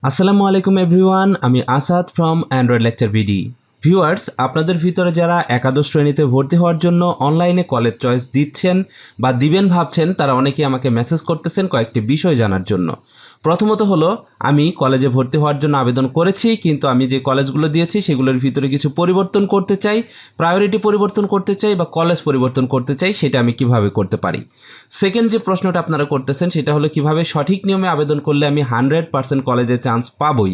আসসালামু আলাইকুম এভরিওয়ান, আমি Asad from Android lecture BD. Viewers, আপনাদের ভিতরে যারা একাদশ শ্রেণীতে ভর্তি হওয়ার জন্য অনলাইনে কলেজ চয়েস দিচ্ছেন বা দিবেন ভাবছেন, তারা অনেকেই আমাকে মেসেজ করতেছেন কয়েকটি বিষয় জানার জন্য। প্রথমত হলো, আমি কলেজে ভর্তি হওয়ার জন্য আবেদন করেছি, কিন্তু আমি যে কলেজগুলো দিয়েছি সেগুলোর ভিতরে কিছু পরিবর্তন করতে চাই, প্রায়োরিটি পরিবর্তন করতে চাই বা কলেজ পরিবর্তন করতে চাই, সেটা আমি কিভাবে করতে পারি। সেকেন্ড যে প্রশ্নটা আপনারা করতেছেন সেটা হলো কিভাবে সঠিক নিয়মে আবেদন করলে আমি 100% কলেজে চান্স পাবই,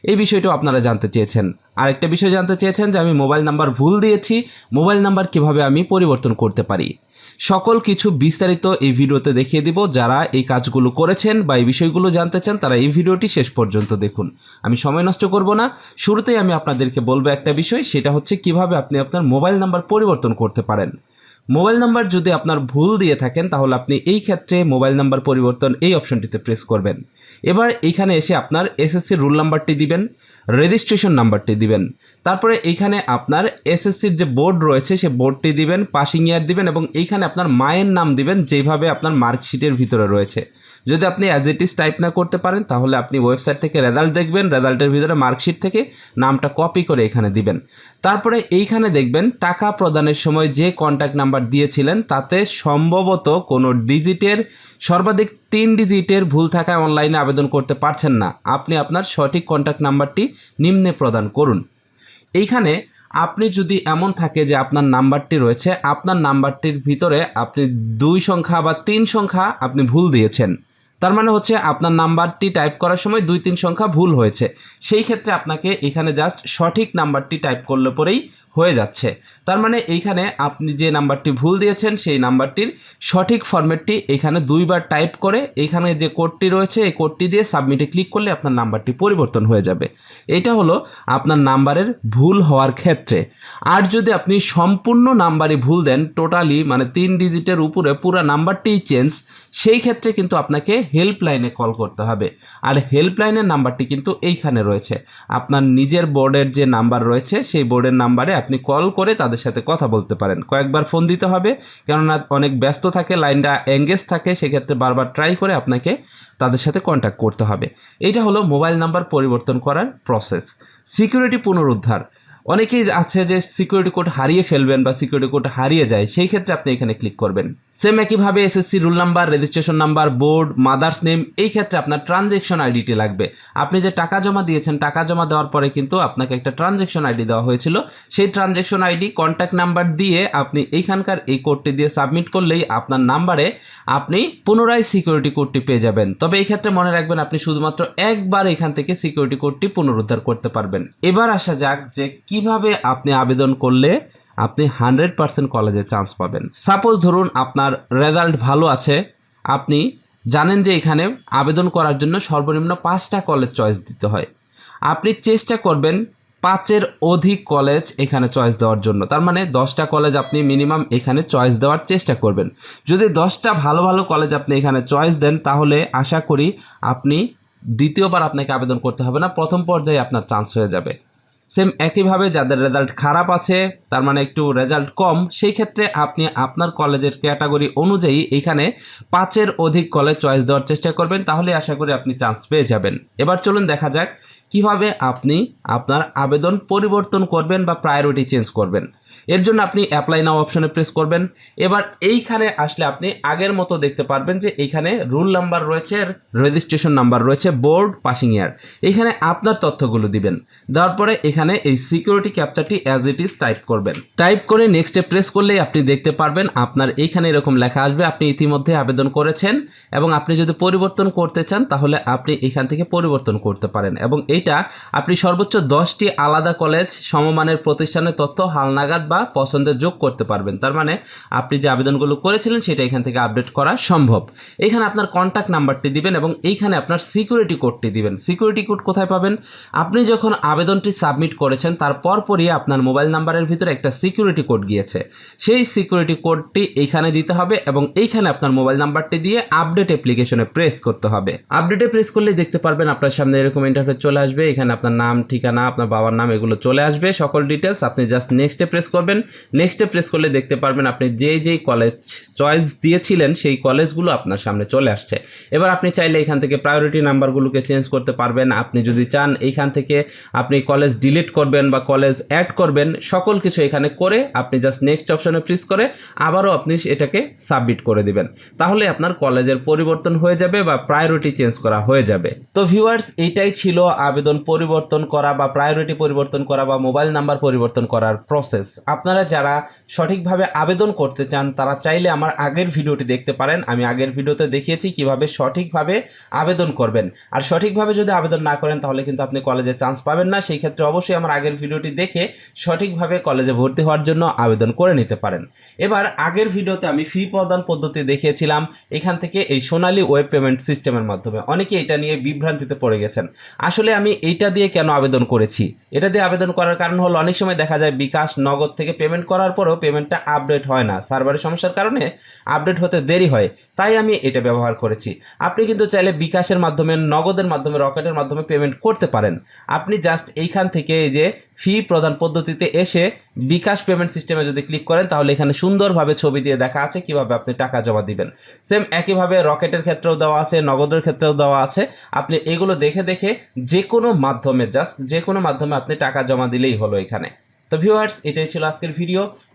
এই বিষয়টাও আপনারা জানতে চেয়েছেন। আরেকটা বিষয় জানতে চেয়েছেন যে আমি মোবাইল নাম্বার ভুল দিয়েছি, মোবাইল নাম্বার কিভাবে আমি পরিবর্তন করতে পারি। সকল কিছু বিস্তারিত এই ভিডিওতে দেখিয়ে দিব। যারা এই কাজগুলো করেছেন বা এই বিষয়গুলো জানতে চান তারা এই ভিডিওটি শেষ পর্যন্ত দেখুন। আমি সময় নষ্ট করব না, শুরুতেই আমি আপনাদেরকে বলবো একটা বিষয়, সেটা হচ্ছে কিভাবে আপনি আপনার মোবাইল নাম্বার পরিবর্তন করতে পারেন। মোবাইল নাম্বার যদি আপনার ভুল দিয়ে থাকেন তাহলে আপনি এই ক্ষেত্রে মোবাইল নাম্বার পরিবর্তন এই অপশনটিতে প্রেস করবেন। এবার এইখানে এসে আপনার এসএসসি রুল নাম্বারটি দিবেন, রেজিস্ট্রেশন নাম্বারটি দিবেন, তারপরে এইখানে আপনার এসএসসির যে বোর্ড রয়েছে সে বোর্ডটি দিবেন, পাসিং ইয়ার দিবেন এবং এইখানে আপনার মায়ের নাম দিবেন যেভাবে আপনার মার্কশিটের ভিতরে রয়েছে। যদি আপনি অ্যাজ ইট ইজ টাইপ না করতে পারেন তাহলে আপনি ওয়েবসাইট থেকে রেজাল্ট দেখবেন, রেজাল্টের ভিতরে মার্কশিট থেকে নামটা কপি করে এখানে দিবেন। তারপরে এইখানে দেখবেন টাকা প্রদানের সময় যে কন্ট্যাক্ট নাম্বার দিয়েছিলেন তাতে সম্ভবত কোনো ডিজিটের সর্বাধিক 3 ডিজিটের ভুল থাকায় অনলাইনে আবেদন করতে পারছেন না। আপনি আপনার সঠিক কন্ট্যাক্ট নাম্বারটি নিম্নে প্রদান করুন। এইখানে আপনি যদি এমন থাকে যে আপনার নাম্বারটি রয়েছে, আপনার নাম্বারটির ভিতরে আপনি 2 সংখ্যা বা 3 সংখ্যা আপনি ভুল দিয়েছেন, তার মানে হচ্ছে আপনার নাম্বারটি টাইপ করার সময় 2-3 সংখ্যা ভুল হয়েছে, সেই ক্ষেত্রে আপনাকে এখানে জাস্ট সঠিক নাম্বারটি টাইপ করলে পরেই হয়ে যাচ্ছে। তার মানে এইখানে আপনি যে নাম্বারটি ভুল দিয়েছেন সেই নাম্বারটির সঠিক ফরম্যাটটি এখানে 2বার টাইপ করে এইখানে যে কোডটি রয়েছে এই কোডটি দিয়ে সাবমিটে ক্লিক করলে আপনার নাম্বারটি পরিবর্তন হয়ে যাবে। এটা হলো আপনার নাম্বারের ভুল হওয়ার ক্ষেত্রে। আর যদি আপনি সম্পূর্ণ নাম্বারই ভুল দেন, টোটালি মানে 3 ডিজিটের উপরে পুরো নাম্বারটিই চেঞ্জ, সেই ক্ষেত্রে কিন্তু আপনাকে হেল্পলাইনে কল করতে হবে। আর হেল্পলাইনের নাম্বারটি কিন্তু এইখানে রয়েছে, আপনার নিজের বোর্ডের যে নাম্বার রয়েছে সেই বোর্ডের নাম্বারে আপনি কল করে তাদের সাথে কথা বলতে পারেন। কয়েকবার ফোন দিতে হবে, কেননা অনেক ব্যস্ত থাকে, লাইনটা এঙ্গেজ থাকে, সেক্ষেত্রে বারবার ট্রাই করে আপনাকে তাদের সাথে কন্ট্যাক্ট করতে হবে। এটা হলো মোবাইল নাম্বার পরিবর্তন করার প্রসেস। সিকিউরিটি পুনরুদ্ধার, অনেকেই আছে যে সিকিউরিটি কোড হারিয়ে ফেলবেন বা সিকিউরিটি কোড হারিয়ে যায়, সেই ক্ষেত্রে আপনি এখানে ক্লিক করবেন। সেম একইভাবে SSC rule number, registration number, board, mother's name, এই ক্ষেত্রে আপনার ট্রানজ্যাকশন আইডিটি লাগবে। আপনি যে টাকা জমা দিয়েছেন, টাকা জমা দেওয়ার পরে কিন্তু আপনাকে একটা ট্রানজ্যাকশন আইডি দেওয়া হয়েছিল, সেই ট্রানজ্যাকশন আইডি কন্ট্যাক্ট নাম্বার দিয়ে আপনি এইখানকার এই কোডটি দিয়ে সাবমিট করলেই আপনার নাম্বারে আপনি পুনরায় সিকিউরিটি কোডটি পেয়ে যাবেন। তবে এই ক্ষেত্রে মনে রাখবেন আপনি শুধুমাত্র একবার এখান থেকে সিকিউরিটি কোডটি পুনরুদ্ধার করতে পারবেন। এবার আসা যাক যে কিভাবে আপনি আবেদন করলে আপনি 100% কলেজে চান্স পাবেন। সাপোজ ধরুন আপনার রেজাল্ট ভালো আছে, আপনি জানেন যে এখানে আবেদন করার জন্য সর্বনিম্ন 5টা কলেজ চয়েস দিতে হয়। আপনি চেষ্টা করবেন 5-এর অধিক কলেজ এখানে চয়েস দেওয়ার জন্য, তার মানে 10টা কলেজ আপনি মিনিমাম এখানে চয়েস দেওয়ার চেষ্টা করবেন। যদি 10টা ভালো ভালো কলেজ আপনি এখানে চয়েস দেন তাহলে আশা করি আপনি দ্বিতীয়বার আপনাকে আবেদন করতে হবে না, প্রথম পর্যায়ে আপনার চান্স হয়ে যাবে। সেম একইভাবে যাদের রেজাল্ট খারাপ আছে, তার মানে একটু রেজাল্ট কম, সেই ক্ষেত্রে আপনি আপনার কলেজের ক্যাটাগরি অনুযায়ী এখানে 5-এর অধিক কলেজ চয়েস দেওয়ার চেষ্টা করবেন, তাহলে আশা করি আপনি চান্স পেয়ে যাবেন। এবার চলুন দেখা যাক কিভাবে আপনি আপনার আবেদন পরিবর্তন করবেন বা প্রায়োরিটি চেঞ্জ করবেন। এর জন্য আপনি অ্যাপ্লাই নাও অপশনে প্রেস করবেন। এবার এইখানে আসলে আপনি আগের মতো দেখতে পারবেন যে এইখানে রুল নাম্বার রয়েছে, রেজিস্ট্রেশন নাম্বার রয়েছে, বোর্ড, পাসিং ইয়ার, এইখানে আপনার তথ্যগুলো দিবেন। দেওয়ার পরে এখানে এই সিকিউরিটি ক্যাপচারটি অ্যাজ ইট ইজ টাইপ করবেন। টাইপ করে নেক্সটে প্রেস করলেই আপনি দেখতে পারবেন আপনার এইখানে এরকম লেখা আসবে আপনি ইতিমধ্যে আবেদন করেছেন এবং আপনি যদি পরিবর্তন করতে চান তাহলে আপনি এখান থেকে পরিবর্তন করতে পারেন। এবং এইটা আপনি সর্বোচ্চ 10টি আলাদা কলেজ সমমানের প্রতিষ্ঠানের তথ্য হালনাগাদ বা পছন্দের যোগ করতে পারবেন। তার মানে আপনি যে আবেদনগুলো করেছিলেন সেটা এখান থেকে আপডেট করা সম্ভব। এখানে আপনার কন্ট্যাক্ট নাম্বারটি দিবেন এবং এইখানে আপনার সিকিউরিটি কোডটি দিবেন। সিকিউরিটি কোড কোথায় পাবেন? আপনি যখন আবেদনটি সাবমিট করেছেন তার পরপরই আপনার মোবাইল নাম্বারের ভিতরে একটা সিকিউরিটি কোড গিয়েছে, সেই সিকিউরিটি কোডটি এইখানে দিতে হবে এবং এইখানে আপনার মোবাইল নাম্বারটি দিয়ে আপডেট অ্যাপ্লিকেশনে প্রেস করতে হবে। আপডেটে প্রেস করলে দেখতে পারবেন আপনার সামনে এরকম ইন্টারফেস চলে আসবে। এখানে আপনার নাম, ঠিকানা, আপনার বাবার নাম এগুলো চলে আসবে, সকল ডিটেলস। আপনি জাস্ট নেক্সটে প্রেস করবেন। করবেন। নেক্সটে প্রেস করলে দেখতে পারবেন আপনি যেই কলেজ চয়েস দিয়েছিলেন সেই কলেজগুলো আপনার সামনে চলে আসছে। এবার আপনি চাইলে এখান থেকে প্রায়োরিটি নাম্বারগুলোকে চেঞ্জ করতে পারবেন। আপনি যদি চান এইখান থেকে আপনি কলেজ ডিলিট করবেন বা কলেজ অ্যাড করবেন, সকল কিছু এখানে করে আপনি জাস্ট নেক্সট অপশনে প্রেস করে আবারও আপনি এটাকে সাবমিট করে দিবেন। তাহলে আপনার কলেজের পরিবর্তন হয়ে যাবে বা প্রায়োরিটি চেঞ্জ করা হয়ে যাবে। তো ভিউয়ার্স, এইটাই ছিল আবেদন পরিবর্তন করা বা প্রায়োরিটি পরিবর্তন করা বা মোবাইল নাম্বার পরিবর্তন করার প্রসেস। আপনারা যারা সঠিকভাবে আবেদন করতে চান তারা চাইলে আমার আগের ভিডিওটি দেখতে পারেন। আমি আগের ভিডিওতে দেখিয়েছি কিভাবে সঠিকভাবে আবেদন করবেন। আর সঠিকভাবে যদি আবেদন না করেন তাহলে কিন্তু আপনি কলেজে চান্স পাবেন না। সেই ক্ষেত্রে অবশ্যই আমার আগের ভিডিওটি দেখে সঠিকভাবে কলেজে ভর্তি হওয়ার জন্য আবেদন করে নিতে পারেন। এবার আগের ভিডিওতে আমি ফি প্রদান পদ্ধতি দেখিয়েছিলাম এখান থেকে এই সোনালী ওয়েব পেমেন্ট সিস্টেমের মাধ্যমে। অনেকে এটা নিয়ে বিভ্রান্তিতে পড়ে গেছেন। আসলে আমি এইটা দিয়ে কেন আবেদন করেছি, এটা দিয়ে আবেদন করার কারণ হলো অনেক সময় দেখা যায় বিকাশ নগদ থেকে পেমেন্ট করার পরেও পেমেন্টটা আপডেট হয় না, সার্ভারের সমস্যার কারণে আপডেট হতে দেরি হয়, তাই আমি এটা ব্যবহার করেছি। আপনি কিন্তু চাইলে বিকাশের মাধ্যমে, নগদের মাধ্যমে, রকেটের মাধ্যমে পেমেন্ট করতে পারেন। আপনি জাস্ট এইখান থেকে এই যে ফি প্রদান পদ্ধতিতে এসে বিকাশ পেমেন্ট সিস্টেমে যদি ক্লিক করেন তাহলে এখানে সুন্দরভাবে ছবি দিয়ে দেখা আছে কিভাবে আপনি টাকা জমা দিবেন। সেম একইভাবে রকেটের ক্ষেত্রেও দেওয়া আছে, নগদের ক্ষেত্রেও দেওয়া আছে। আপনি এগুলো দেখে দেখে যে কোনো মাধ্যমে, জাস্ট যে কোনো মাধ্যমে আপনি টাকা জমা দিলেই হলো এখানে। তো ভিউয়ার্স, এটাই ছিল আজকের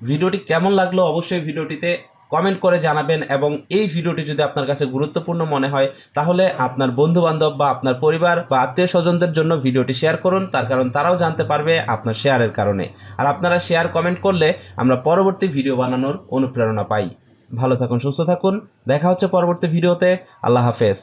ভিডিওটি কেমন লাগলো অবশ্যই ভিডিওটিতে কমেন্ট করে জানাবেন। এবং এই ভিডিওটি যদি আপনার কাছে গুরুত্বপূর্ণ মনে হয় তাহলে আপনার বন্ধু বান্ধব বা আপনার পরিবার বা আত্মীয় স্বজনদের জন্য ভিডিওটি শেয়ার করুন, তার কারণ তারাও জানতে পারবে আপনার শেয়ারের কারণে। আর আপনারা শেয়ার কমেন্ট করলে আমরা পরবর্তী ভিডিও বানানোর অনুপ্রেরণা পাই। ভালো থাকুন, সুস্থ থাকুন, দেখা হচ্ছে পরবর্তী ভিডিওতে। আল্লাহ হাফেজ।